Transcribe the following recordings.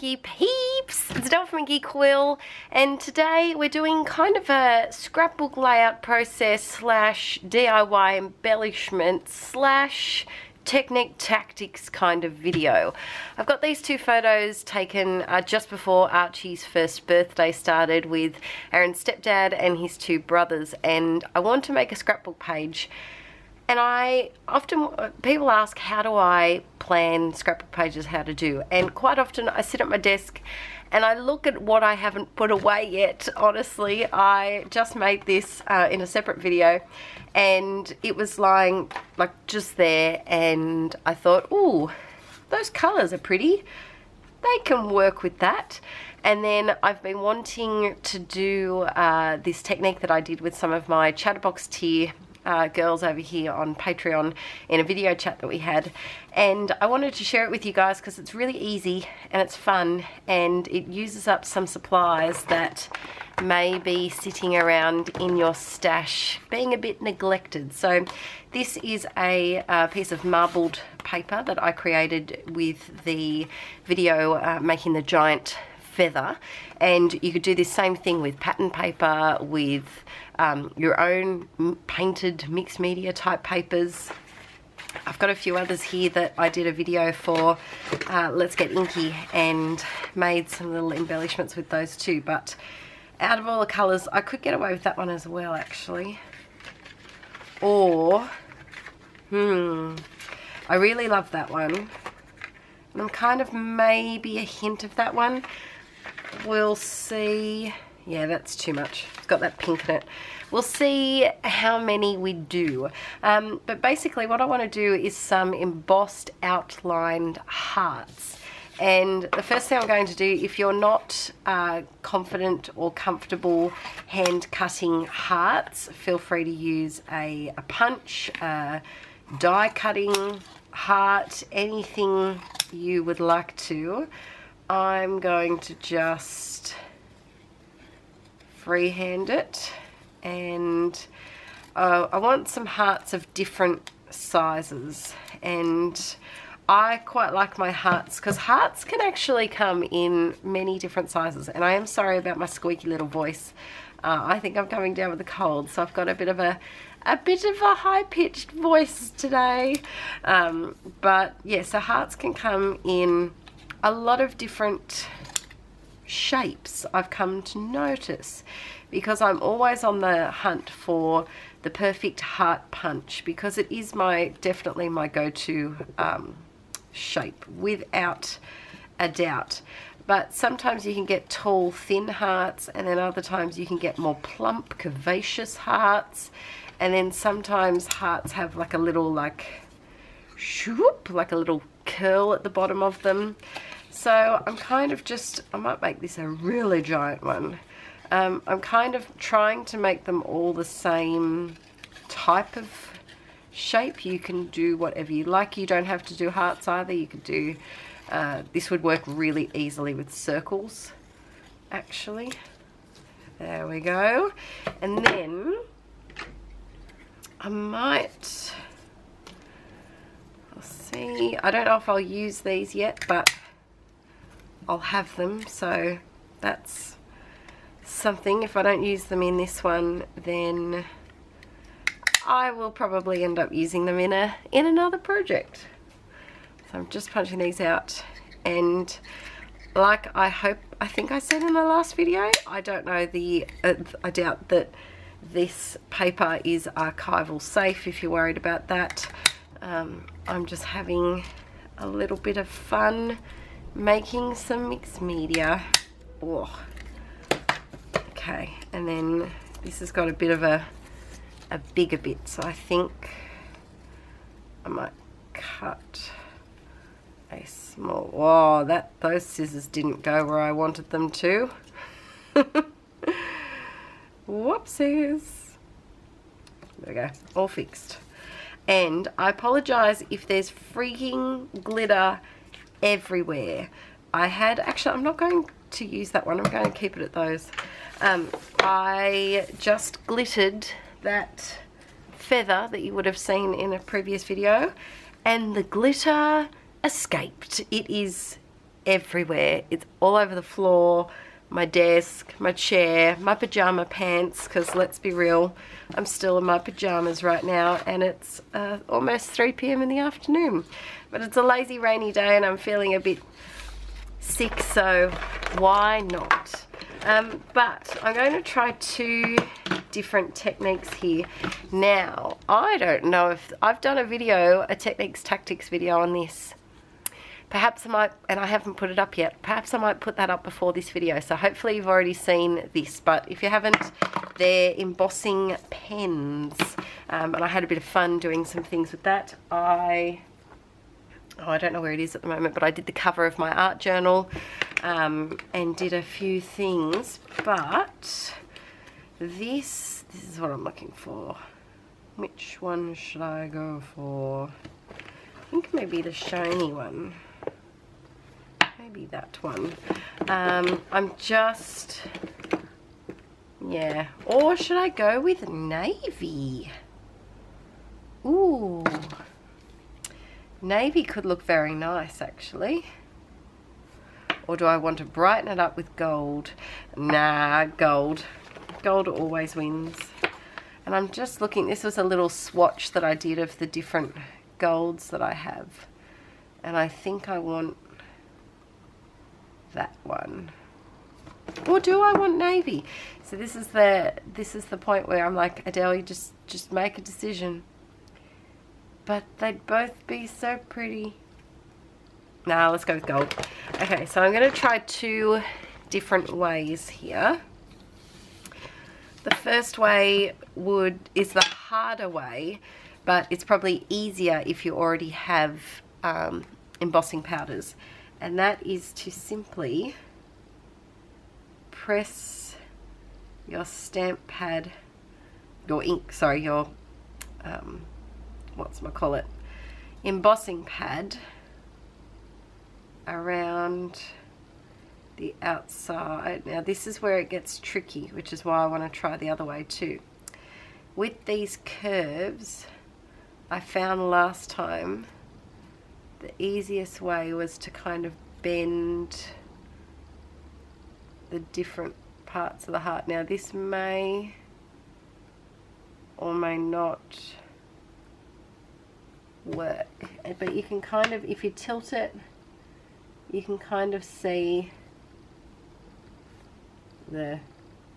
Inkie peeps, it's Del from Inkie Quill, and today we're doing kind of a scrapbook layout process slash DIY embellishment slash technique tactics kind of video. I've got these two photos taken just before Archie's first birthday started with Aaron's stepdad and his two brothers, and I want to make a scrapbook page. And people ask, how do I plan scrapbook pages, how to do? And quite often I sit at my desk and I look at what I haven't put away yet. Honestly, I just made this in a separate video and it was lying like just there, and I thought, ooh, those colours are pretty. They can work with that. And then I've been wanting to do this technique that I did with some of my Chatterbox tier girls over here on Patreon in a video chat that we had, and I wanted to share it with you guys because it's really easy and it's fun and it uses up some supplies that may be sitting around in your stash being a bit neglected. So this is a piece of marbled paper that I created with the video making the giant feather, and you could do this same thing with pattern paper, with your own painted mixed media type papers. I've got a few others here that I did a video for Let's Get Inkie and made some little embellishments with those too, but out of all the colours I could get away with that one as well actually. Or I really love that one, and I'm kind of maybe a hint of that one. We'll see. Yeah, that's too much. It's got that pink in it. We'll see how many we do. But basically what I want to do is some embossed outlined hearts. And the first thing I'm going to do, if you're not confident or comfortable hand cutting hearts, feel free to use a punch, die cutting heart, anything you would like to. I'm going to just freehand it, and I want some hearts of different sizes, and I quite like my hearts because hearts can actually come in many different sizes. And I am sorry about my squeaky little voice. I think I'm coming down with a cold, so I've got a bit of a high-pitched voice today. But yeah, so hearts can come in a lot of different shapes, I've come to notice, because I'm always on the hunt for the perfect heart punch, because it is definitely my go-to shape without a doubt. But sometimes you can get tall thin hearts, and then other times you can get more plump curvaceous hearts, and then sometimes hearts have like a little like shoop, like a little curl at the bottom of them. So I'm kind of I might make this a really giant one. I'm kind of trying to make them all the same type of shape. You can do whatever you like. You don't have to do hearts either. You could do, this would work really easily with circles, actually. There we go. And then I might, I'll see, I don't know if I'll use these yet, but I'll have them, so that's something. If I don't use them in this one, then I will probably end up using them in another project. So I'm just punching these out, and like I think I said in the last video, I don't know, I doubt that this paper is archival safe if you're worried about that. I'm just having a little bit of fun making some mixed media. Oh. Okay, and then this has got a bit of a bigger bit, so I think I might cut a small, oh, those scissors didn't go where I wanted them to. Whoopsies. There we go, all fixed. And I apologize if there's freaking glitter everywhere. Actually, I'm not going to use that one. I'm going to keep it at those. I just glittered that feather that you would have seen in a previous video, and the glitter escaped. It is everywhere. It's all over the floor, my desk, my chair, my pajama pants, because let's be real, I'm still in my pajamas right now, and it's almost 3 p.m. in the afternoon. But it's a lazy rainy day and I'm feeling a bit sick, so why not? But I'm going to try 2 different techniques here. Now, I don't know if I've done a techniques tactics video on this. Perhaps I might, and I haven't put it up yet, perhaps I might put that up before this video. So hopefully you've already seen this, but if you haven't, they're embossing pens. And I had a bit of fun doing some things with that. I don't know where it is at the moment, but I did the cover of my art journal and did a few things, but this is what I'm looking for. Which one should I go for? I think maybe the shiny one. Maybe that one. Yeah. Or should I go with navy? Ooh. Navy could look very nice, actually. Or do I want to brighten it up with gold? Nah, gold. Gold always wins. And I'm just looking, this was a little swatch that I did of the different golds that I have. And I think I want that one. Or do I want navy? So this is the point where I'm like, Adele, you just make a decision. But they'd both be so pretty. Nah, let's go with gold. Okay, so I'm going to try 2 different ways here. The first way is the harder way, but it's probably easier if you already have embossing powders. And that is to simply press your stamp pad, your ink, sorry, your embossing pad around the outside. Now this is where it gets tricky, which is why I want to try the other way too. With these curves, I found last time the easiest way was to kind of bend the different parts of the heart. Now this may or may not work, but you can kind of, if you tilt it, you can kind of see the,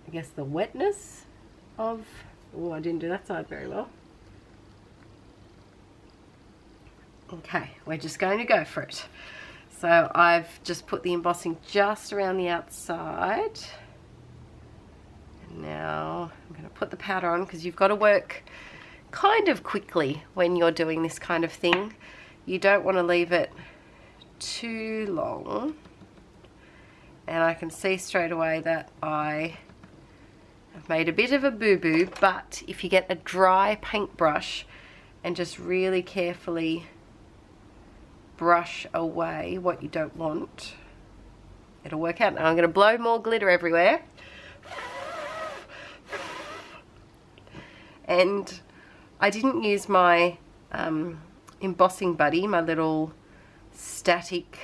I guess, the wetness of, oh, I didn't do that side very well. Okay, we're just going to go for it. So I've just put the embossing just around the outside. And now I'm going to put the powder on, because you've got to work kind of quickly when you're doing this kind of thing. You don't want to leave it too long. And I can see straight away that I have made a bit of a boo-boo, but if you get a dry paintbrush and just really carefully brush away what you don't want, it'll work out. Now I'm going to blow more glitter everywhere. And I didn't use my embossing buddy, my little static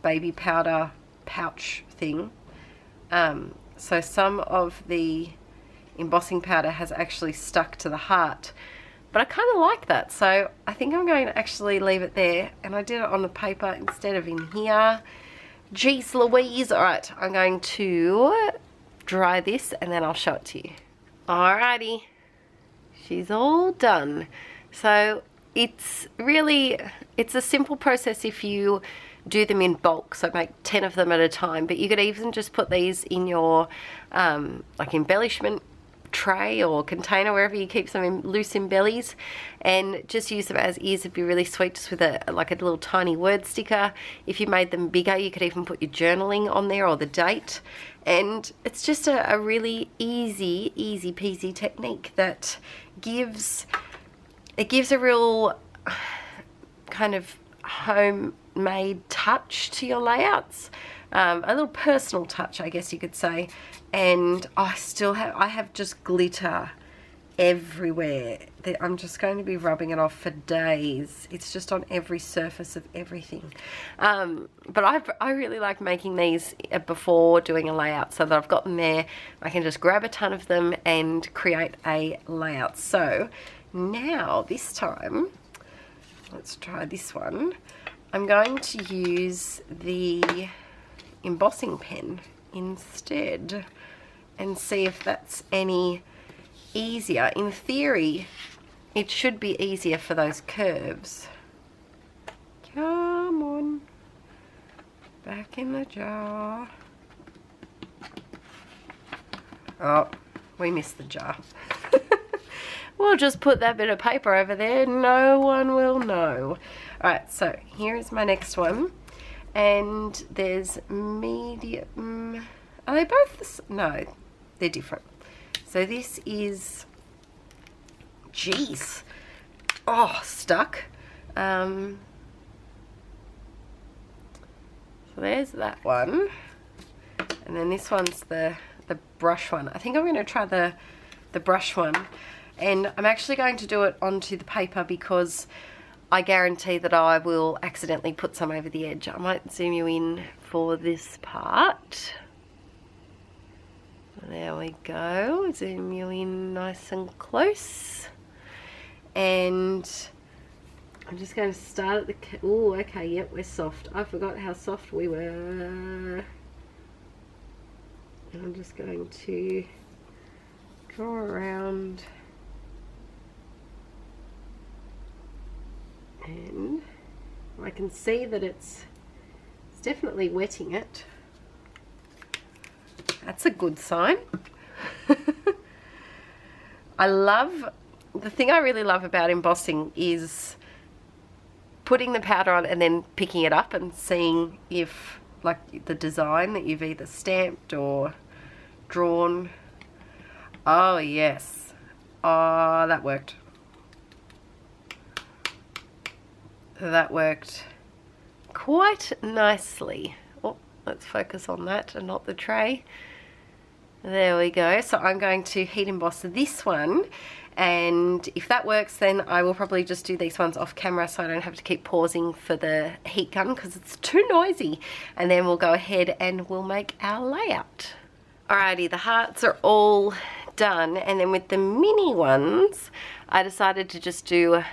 baby powder pouch thing. So some of the embossing powder has actually stuck to the heart. But I kind of like that, so I think I'm going to actually leave it there. And I did it on the paper instead of in here. Jeez Louise. Alright, I'm going to dry this and then I'll show it to you. Alrighty, she's all done. So it's a simple process if you do them in bulk, so make 10 of them at a time. But you could even just put these in your like embellishment tray or container, wherever you keep some loose embellies, and just use them as is. It'd be really sweet, just with like a little tiny word sticker. If you made them bigger, you could even put your journaling on there or the date. And it's just a really easy peasy technique that gives a real kind of homemade touch to your layouts, a little personal touch, I guess you could say. And I have just glitter everywhere. I'm just going to be rubbing it off for days. It's just on every surface of everything. But I really like making these before doing a layout so that I've got them there. I can just grab a ton of them and create a layout. So now this time, let's try this one. I'm going to use the embossing pen instead and see if that's any easier. In theory, it should be easier for those curves. Come on, back in the jar. Oh, we missed the jar. We'll just put that bit of paper over there, no one will know. Alright, so here is my next one, and there's medium. Are they both the same? No, they're different. So this is, jeez, oh, stuck. So there's that one, and then this one's the brush one. I think I'm going to try the brush one, and I'm actually going to do it onto the paper because I guarantee that I will accidentally put some over the edge. I might zoom you in for this part. There we go, zoom you in nice and close. And I'm just going to start at the, oh, okay, yep, we're soft. I forgot how soft we were. And I'm just going to draw around. And I can see that it's definitely wetting it. That's a good sign. The thing I really love about embossing is putting the powder on and then picking it up and seeing if, like, the design that you've either stamped or drawn. Oh yes, oh, that worked. That worked quite nicely. Oh, let's focus on that and not the tray. There we go. So I'm going to heat emboss this one, and if that works, then I will probably just do these ones off camera so I don't have to keep pausing for the heat gun because it's too noisy. And then we'll go ahead and we'll make our layout. Alrighty, the hearts are all done, and then with the mini ones I decided to just do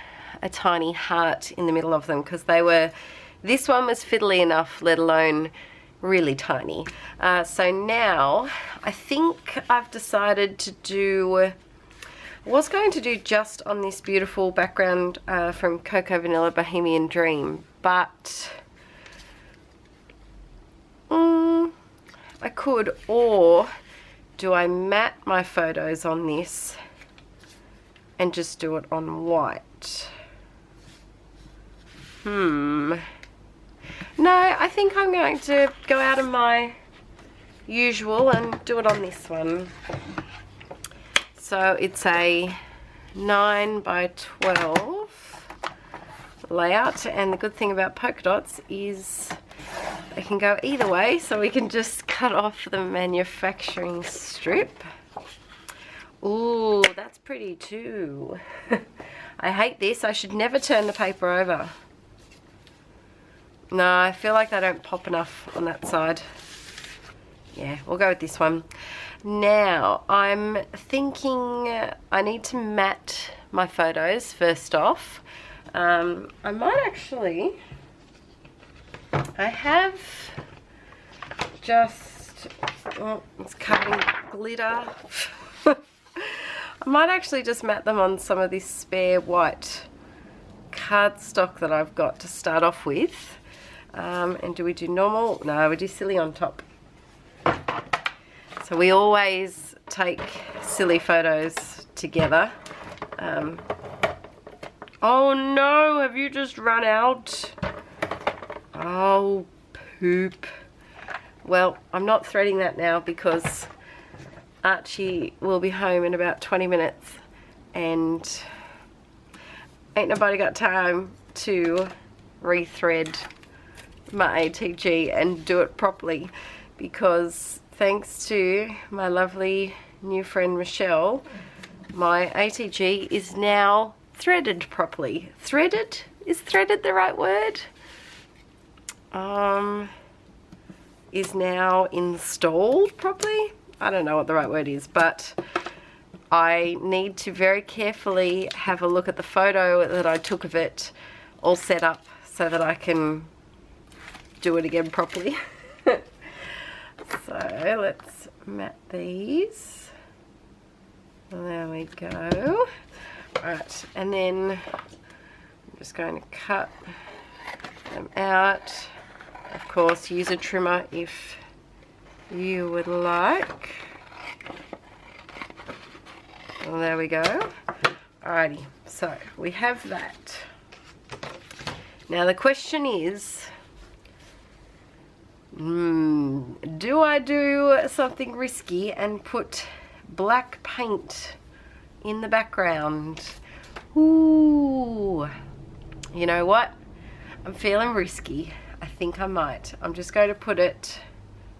a tiny heart in the middle of them because they were, this one was fiddly enough, let alone really tiny. So now I think I've decided to do, I was going to do just on this beautiful background from Cocoa Vanilla Bohemian Dream, but I could, or do I matte my photos on this and just do it on white? No, I think I'm going to go out of my usual and do it on this one. So it's a 9 by 12 layout, and the good thing about polka dots is they can go either way, so we can just cut off the manufacturing strip. Ooh, that's pretty too. I hate this. I should never turn the paper over. No, I feel like they don't pop enough on that side. Yeah, we'll go with this one. Now, I'm thinking I need to matte my photos first off. I might actually, I have just, oh, it's covered in glitter. I might actually just matte them on some of this spare white cardstock that I've got to start off with. And do we do normal? No, we do silly on top. So we always take silly photos together. Oh no, have you just run out? Oh, poop. Well, I'm not threading that now because Archie will be home in about 20 minutes and ain't nobody got time to rethread my ATG and do it properly, because thanks to my lovely new friend Michelle, my ATG is now threaded properly. Threaded? Is threaded the right word? Is now installed properly. I don't know what the right word is, but I need to very carefully have a look at the photo that I took of it all set up so that I can do it again properly. So let's mat these. There we go. Alright, and then I'm just going to cut them out. Of course, use a trimmer if you would like. Well, there we go. Alrighty, so we have that. Now the question is, do I do something risky and put black paint in the background? Ooh, you know what? I'm feeling risky. I think I might. I'm just going to put it,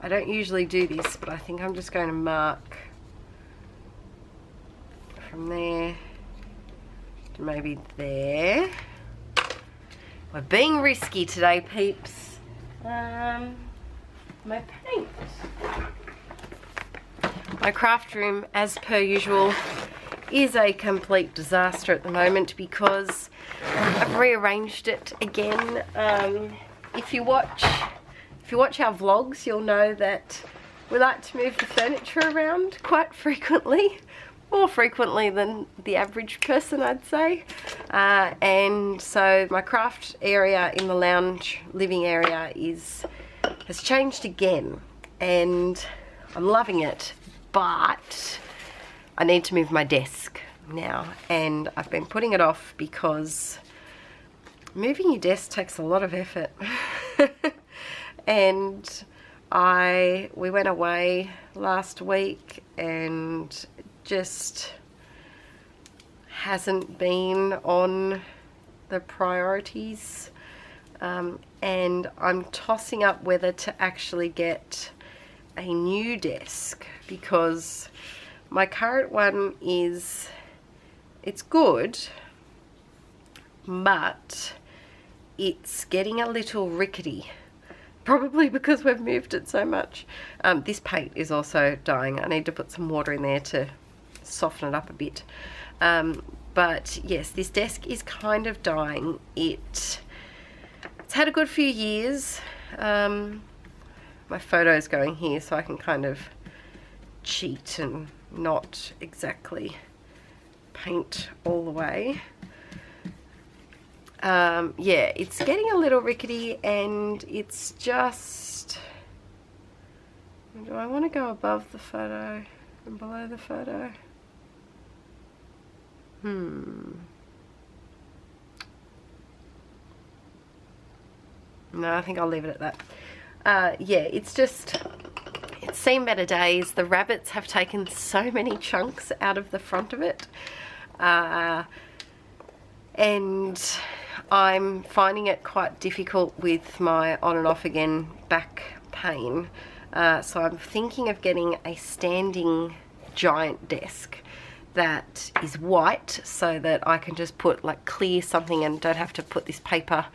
I don't usually do this, but I think I'm just going to mark from there to maybe there. We're being risky today, peeps. My paint. My craft room, as per usual, is a complete disaster at the moment because I've rearranged it again. If you watch our vlogs, you'll know that we like to move the furniture around quite frequently, more frequently than the average person, I'd say. And so my craft area in the lounge living area has changed again, and I'm loving it, but I need to move my desk now, and I've been putting it off because moving your desk takes a lot of effort. And we went away last week and just hasn't been on the priorities, and I'm tossing up whether to actually get a new desk, because my current one it's good, but it's getting a little rickety, probably because we've moved it so much. This paint is also dying. I need to put some water in there to soften it up a bit. But yes, this desk is kind of dying. It's had a good few years. My photo's going here, so I can kind of cheat and not exactly paint all the way. Yeah, it's getting a little rickety, and it's just, do I want to go above the photo and below the photo? No, I think I'll leave it at that. Yeah, it's seen better days. The rabbits have taken so many chunks out of the front of it, and I'm finding it quite difficult with my on and off again back pain. So I'm thinking of getting a standing giant desk that is white, so that I can just put like clear something and don't have to put this paper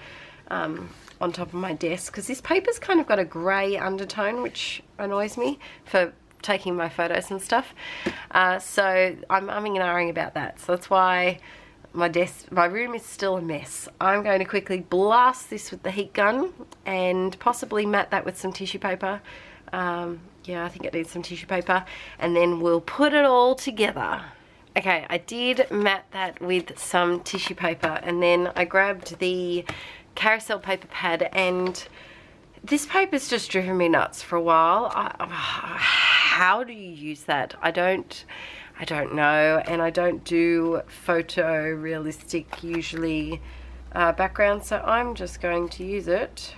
on top of my desk, because this paper's kind of got a grey undertone, which annoys me for taking my photos and stuff. So I'm umming and ahhing about that. So that's why my room is still a mess. I'm going to quickly blast this with the heat gun and possibly mat that with some tissue paper. Yeah, I think it needs some tissue paper, and then we'll put it all together. Okay, I did mat that with some tissue paper, and then I grabbed the carousel paper pad, and this paper's just driven me nuts for a while. How do you use that? I don't know, and I don't do photorealistic usually backgrounds, so I'm just going to use it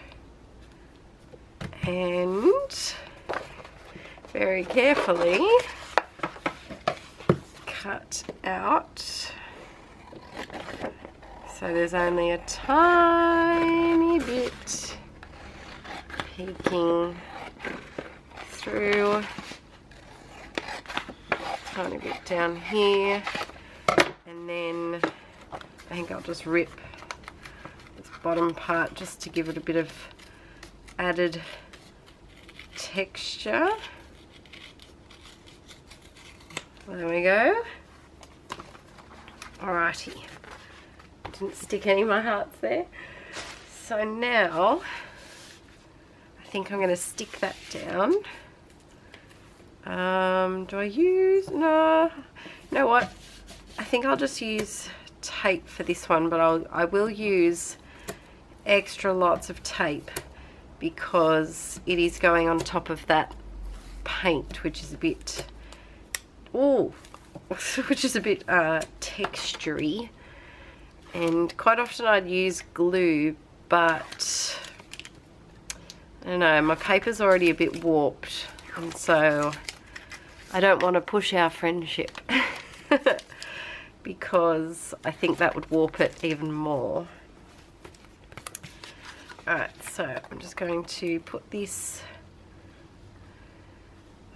and very carefully cut out, so there's only a tiny bit peeking through. tiny bit down here, and then I think I'll just rip this bottom part just to give it a bit of added texture. There we go. Alrighty, didn't stick any of my hearts there. So now I think I'm going to stick that down. Do I use, no, you know what, I think I'll just use tape for this one, but I will use extra lots of tape because it is going on top of that paint, which is a bit, textury, and quite often I'd use glue, but I don't know, my paper's already a bit warped, and so I don't want to push our friendship because I think that would warp it even more. Alright, so I'm just going to put this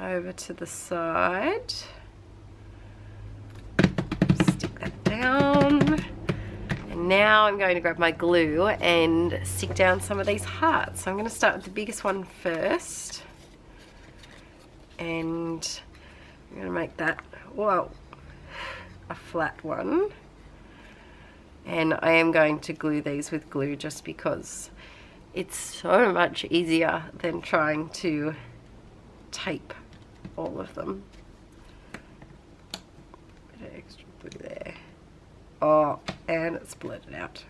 over to the side, stick that down, and now I'm going to grab my glue and stick down some of these hearts. So I'm going to start with the biggest one first, and I'm going to make that, whoa, a flat one, and I am going to glue these with glue just because it's so much easier than trying to tape all of them. Bit of extra glue there. Oh, and it's blurted out.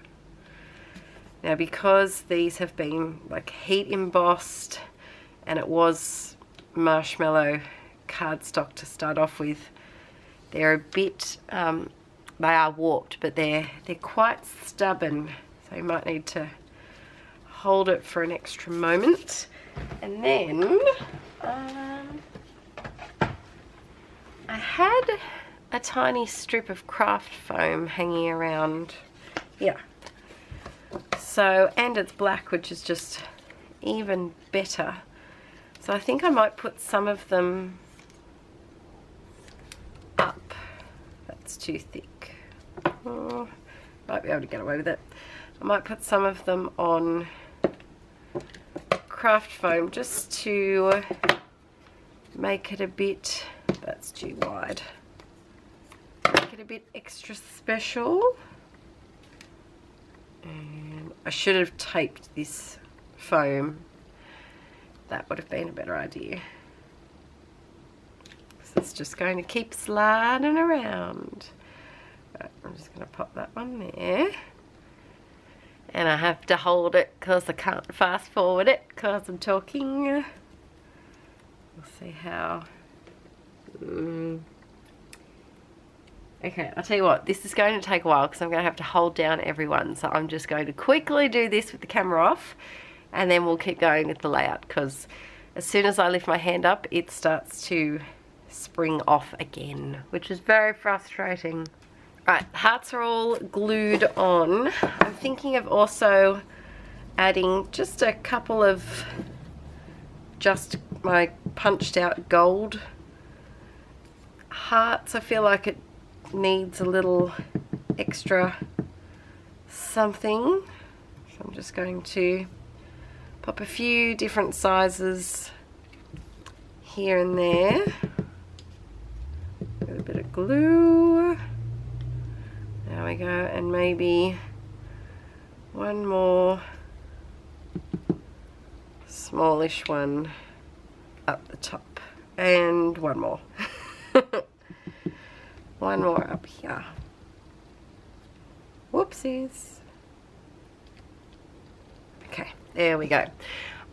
Now because these have been like heat embossed and it was marshmallow cardstock to start off with, they're a bit, they are warped, but they're quite stubborn, so you might need to hold it for an extra moment. And then I had a tiny strip of craft foam hanging around here, so, and it's black, which is just even better, so I think I might put some of them up. That's too thick. Oh, might be able to get away with it. I might put some of them on craft foam just to make it a bit, that's too wide, make it a bit extra special. And I should have taped this foam, that would have been a better idea. It's just going to keep sliding around. Right, I'm just going to pop that one there. And I have to hold it because I can't fast forward it because I'm talking. We'll see how. Okay, I'll tell you what, this is going to take a while because I'm going to have to hold down everyone. So I'm just going to quickly do this with the camera off, and then we'll keep going with the layout, because as soon as I lift my hand up, it starts to spring off again, which is very frustrating. Right, hearts are all glued on. I'm thinking of also adding just a couple of just my punched out gold hearts. I feel like it needs a little extra something. So I'm just going to pop a few different sizes here and there with a bit of glue. There we go, and maybe one more smallish one up the top, and one more. One more up here. Whoopsies. Okay, there we go.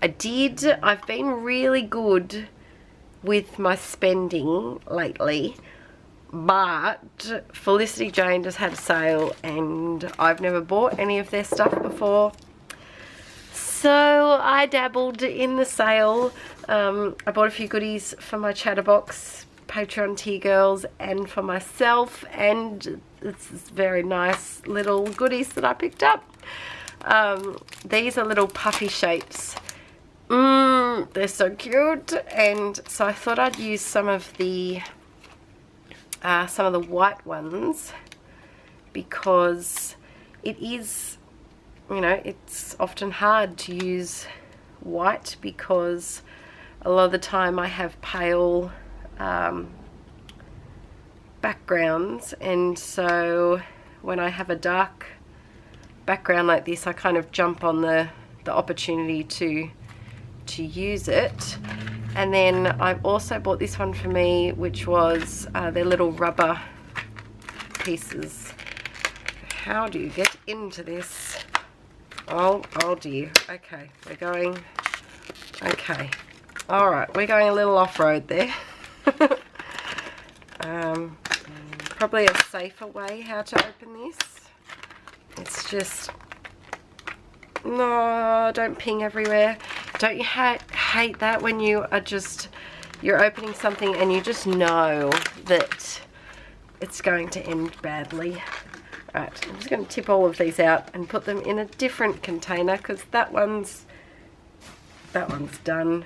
I've been really good with my spending lately, but Felicity Jane just had a sale and I've never bought any of their stuff before, so I dabbled in the sale. I bought a few goodies for my Chatterbox Patreon tier girls and for myself, and it's very nice little goodies that I picked up. These are little puffy shapes. They're so cute, and so I thought I'd use some of the some of the white ones, because it is, you know, it's often hard to use white because a lot of the time I have pale backgrounds, and so when I have a dark background like this, I kind of jump on the opportunity to use it. And then I've also bought this one for me, which was their little rubber pieces. How do you get into this? Oh dear. Okay, we're going, okay. All right, we're going a little off-road there. Probably a safer way how to open this. It's just, no, don't ping everywhere. Don't you hate that when you are just, you're opening something and you just know that it's going to end badly. Right, I'm just going to tip all of these out and put them in a different container, because that one's done.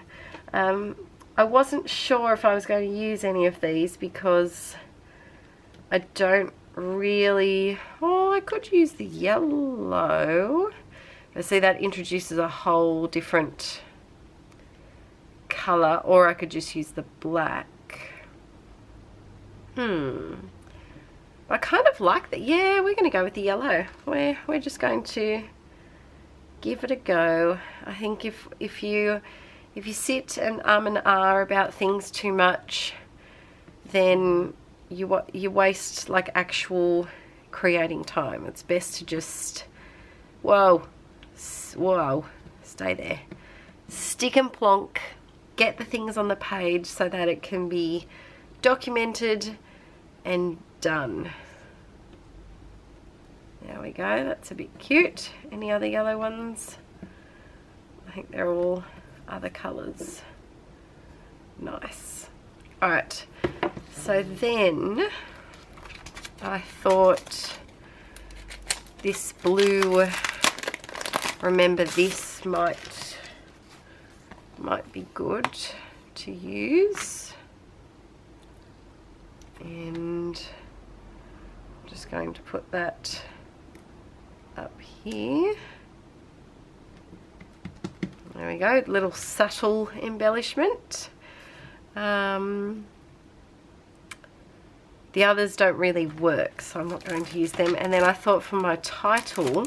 I wasn't sure if I was going to use any of these because I don't really, oh, I could use the yellow. I see that introduces a whole different colour, or I could just use the black. I kind of like that. Yeah, we're going to go with the yellow. We're just going to give it a go. I think if you sit and and ah about things too much, then you waste like actual creating time. It's best to just, whoa, stay there. Stick and plonk, get the things on the page so that it can be documented and done. There we go, that's a bit cute. Any other yellow ones? I think they're all other colours. Nice. Alright, so then I thought this blue, remember this, might be good to use, and I'm just going to put that up here. There we go, little subtle embellishment. The others don't really work, so I'm not going to use them. And then I thought for my title,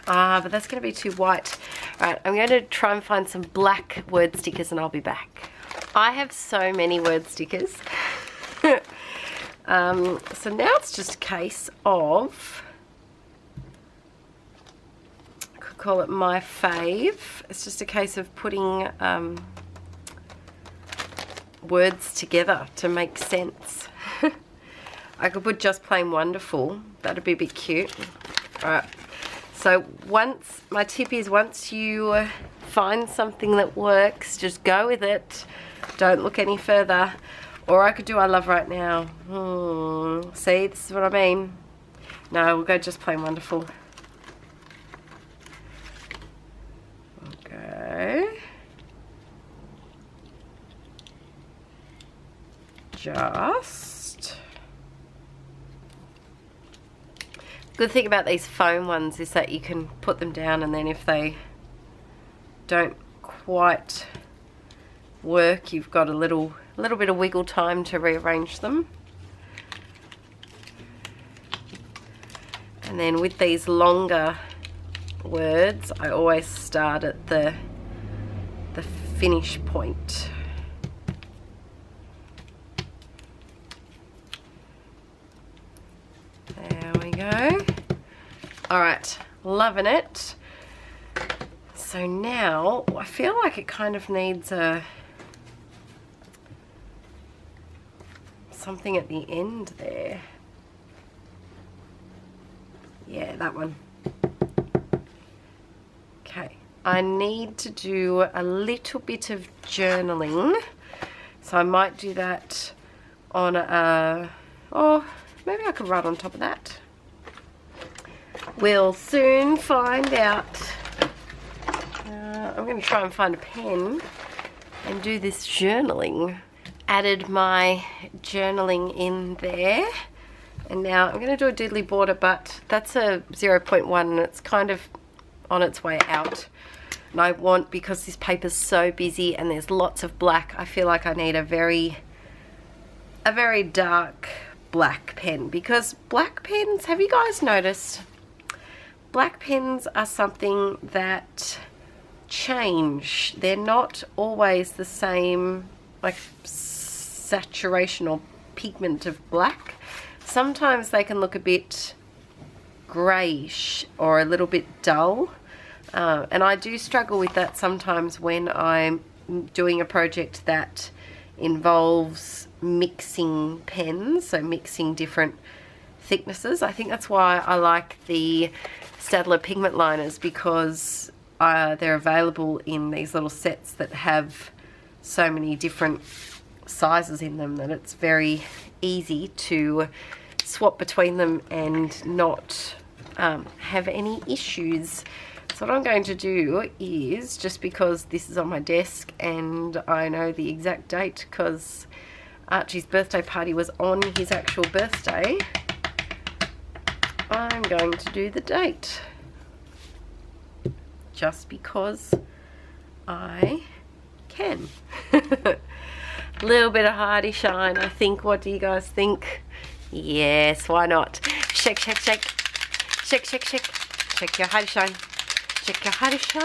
but that's going to be too white. Alright, I'm going to try and find some black word stickers and I'll be back. I have so many word stickers. So now it's just a case of, I could call it my fave. It's just a case of putting words together to make sense. I could put just plain wonderful. That'd be a bit cute. Alright. So my tip is, once you find something that works, just go with it. Don't look any further. Or I could do I love right now. See, this is what I mean. No, we'll go just plain wonderful. Okay. Just. Good thing about these foam ones is that you can put them down, and then if they don't quite work, you've got a little bit of wiggle time to rearrange them. And then with these longer words, I always start at the finish point. There we go. Alright, loving it. So now I feel like it kind of needs something at the end there. Yeah, that one. Okay, I need to do a little bit of journaling, so I might do that on oh, maybe I could write on top of that. We'll soon find out. I'm going to try and find a pen and do this journaling. added my journaling in there. And now I'm going to do a doodly border, but that's a 0.1 and it's kind of on its way out. And I want, because this paper's so busy and there's lots of black, I feel like I need a very dark black pen, because black pens, have you guys noticed? Black pens are something that change. They're not always the same, like, saturation or pigment of black. Sometimes they can look a bit greyish or a little bit dull, and I do struggle with that sometimes when I'm doing a project that involves mixing pens, so mixing different thicknesses. I think that's why I like the Staedtler pigment liners, because they're available in these little sets that have so many different sizes in them that it's very easy to swap between them and not have any issues. So what I'm going to do is, just because this is on my desk and I know the exact date because Archie's birthday party was on his actual birthday, I'm going to do the date just because I can. A little bit of hardy shine, I think. What do you guys think? Yes, why not? Shake, shake, shake. Shake, shake, shake. Shake your hardy shine. Shake your hardy shine.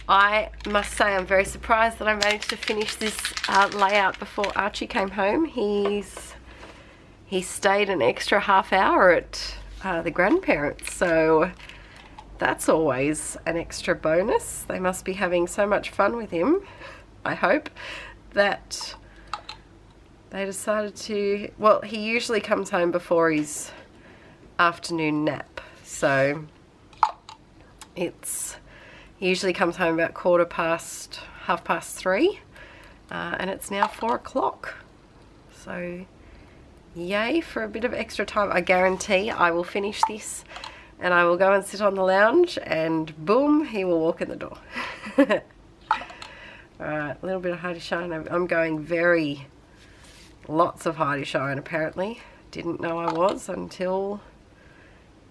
I must say I'm very surprised that I managed to finish this layout before Archie came home. He stayed an extra half hour at the grandparents', so that's always an extra bonus. They must be having so much fun with him, I hope, that they decided to, well, he usually comes home before his afternoon nap, so he usually comes home about half past 3, and it's now 4 o'clock, so yay for a bit of extra time. I guarantee I will finish this and I will go and sit on the lounge and boom, he will walk in the door. Alright, a little bit of hardy shine. I'm going lots of hardy shine apparently. Didn't know I was until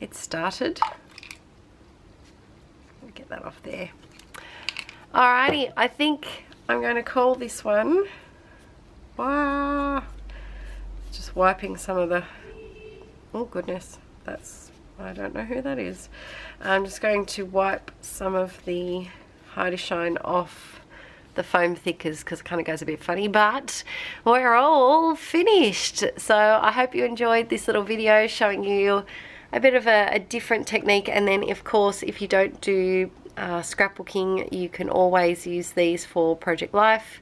it started. Get that off there. Alrighty, I think I'm going to call this one. Wow. Just wiping some of the, oh goodness, I don't know who that is. I'm just going to wipe some of the hardy shine off the foam thickers because it kind of goes a bit funny, but we're all finished. So I hope you enjoyed this little video showing you a bit of a different technique. And then of course, if you don't do scrapbooking, you can always use these for Project Life.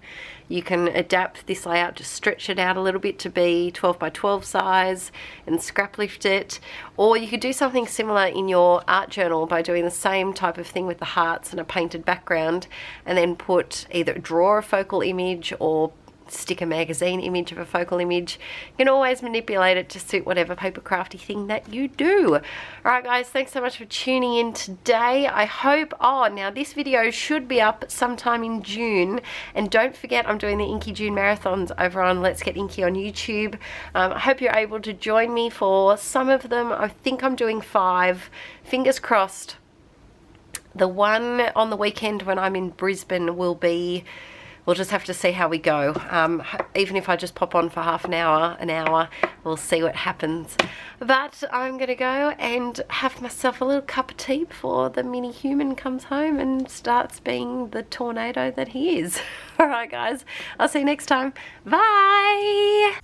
You can adapt this layout, just stretch it out a little bit to be 12 by 12 size and scrap lift it. Or you could do something similar in your art journal by doing the same type of thing with the hearts and a painted background, and then draw a focal image or stick a magazine image of a focal image. You can always manipulate it to suit whatever paper crafty thing that you do. Alright guys, thanks so much for tuning in today. I hope, now this video should be up sometime in June, and don't forget I'm doing the Inkie June marathons over on Let's Get Inkie on YouTube. I hope you're able to join me for some of them. I think I'm doing 5. Fingers crossed. The one on the weekend when I'm in Brisbane will be, we'll just have to see how we go. Even if I just pop on for half an hour, we'll see what happens. But I'm going to go and have myself a little cup of tea before the mini human comes home and starts being the tornado that he is. Alright guys, I'll see you next time. Bye!